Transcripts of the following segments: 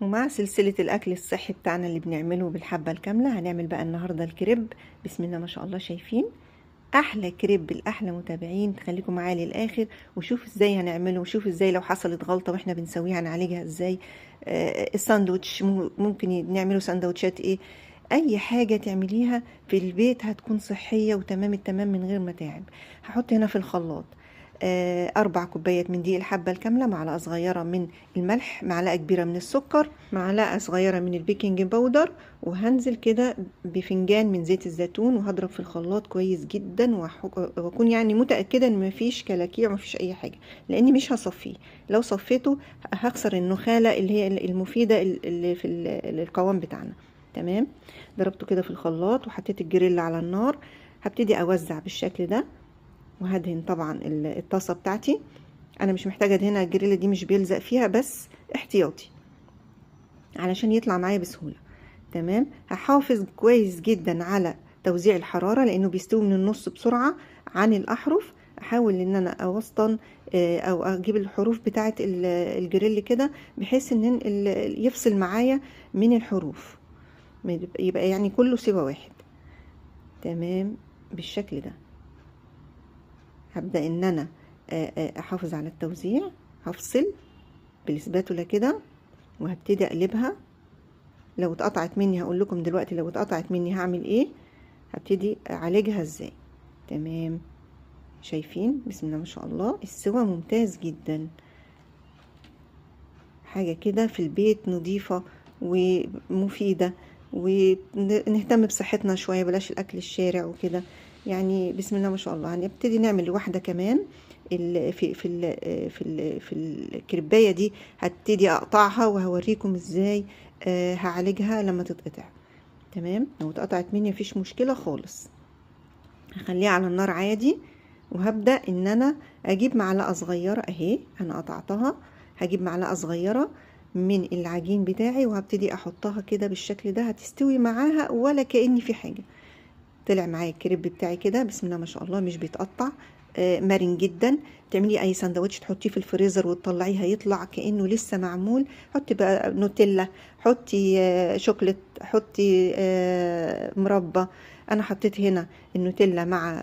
ومع سلسلة الأكل الصحي بتاعنا اللي بنعمله بالحبة الكاملة، هنعمل بقى النهاردة الكريب. بسم الله ما شاء الله. شايفين أحلى كريب الأحلى متابعين، تخليكم معايا للآخر وشوف ازاي هنعمله، وشوف ازاي لو حصلت غلطة واحنا بنسويها هنعالجها ازاي. الساندوتش ممكن نعمله ساندوتشات ايه، اي حاجة تعمليها في البيت هتكون صحية وتمام التمام من غير متاعب. هحط هنا في الخلاط 4 كوبايات من دقيق الحبة الكاملة، معلقة صغيرة من الملح، معلقة كبيرة من السكر، معلقة صغيرة من البيكنج باودر، وهنزل كده بفنجان من زيت الزيتون، وهضرب في الخلاط كويس جدا، واكون يعني متأكدة ان مفيش كلاكيع ومفيش اي حاجة، لاني مش هصفيه. لو صفيته هخسر النخالة اللي هي المفيدة اللي في القوام بتاعنا. تمام. ضربته كده في الخلاط وحطيت الجريل على النار. هبتدي اوزع بالشكل ده، وهدهن طبعا الطاسة بتاعتي. انا مش محتاجة ادهنها، الجريلة دي مش بيلزق فيها، بس احتياطي علشان يطلع معايا بسهولة. تمام. هحافظ كويس جدا على توزيع الحرارة، لانه بيستوي من النص بسرعة عن الاحرف. احاول ان انا اوسطن او اجيب الحروف بتاعه الجريل كده، بحيث ان يفصل معايا من الحروف، يبقى يعني كله سوا واحد. تمام. بالشكل ده هبدأ ان انا احافظ على التوزيع. هفصل بالاسباتولا كده، وهبتدي اقلبها. لو اتقطعت مني هقول لكم دلوقتي، لو اتقطعت مني هعمل ايه، هبتدي اعالجها ازاي. تمام. شايفين بسم الله ما شاء الله السوا ممتاز جدا. حاجة كده في البيت نظيفة ومفيدة، ونهتم بصحتنا شوية، بلاش الاكل الشارع وكده. يعني بسم الله ما شاء الله. هنبتدي نعمل واحدة كمان في الكرباية دي. هبتدي اقطعها وهوريكم ازاي هعالجها لما تتقطع. تمام. لو اتقطعت مني مفيش مشكلة خالص، هخليها على النار عادي. وهبدأ ان انا اجيب معلقة صغيرة اهي، انا قطعتها. هجيب معلقة صغيرة من العجين بتاعي، وهبتدي احطها كده بالشكل ده، هتستوي معاها ولا كأني في حاجة. طلع معايا الكريب بتاعي كده بسم الله ما شاء الله، مش بيتقطع، مرن جدا. تعملي اي سندوتش تحطيه في الفريزر وتطلعيه هيطلع كأنه لسه معمول. حطي بقى نوتيلا، حطي شوكليت، حطي مربى. انا حطيت هنا النوتيلا مع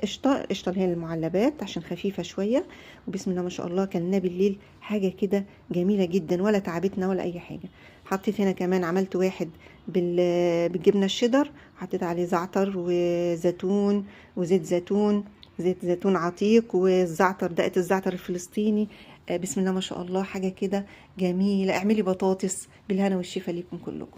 قشطه اللي هي المعلبات عشان خفيفه شويه. وبسم الله ما شاء الله كلناه بالليل حاجه كده جميله جدا، ولا تعبتنا ولا اي حاجه. حطيت هنا كمان، عملت واحد بالجبنه الشيدر، حطيت عليه زعتر وزيتون وزيت زيتون، زيت زيتون عتيق، والزعتر دقة الزعتر الفلسطيني. بسم الله ما شاء الله حاجة كده جميلة. اعملي بطاطس بالهنا والشفا ليكم كلكم.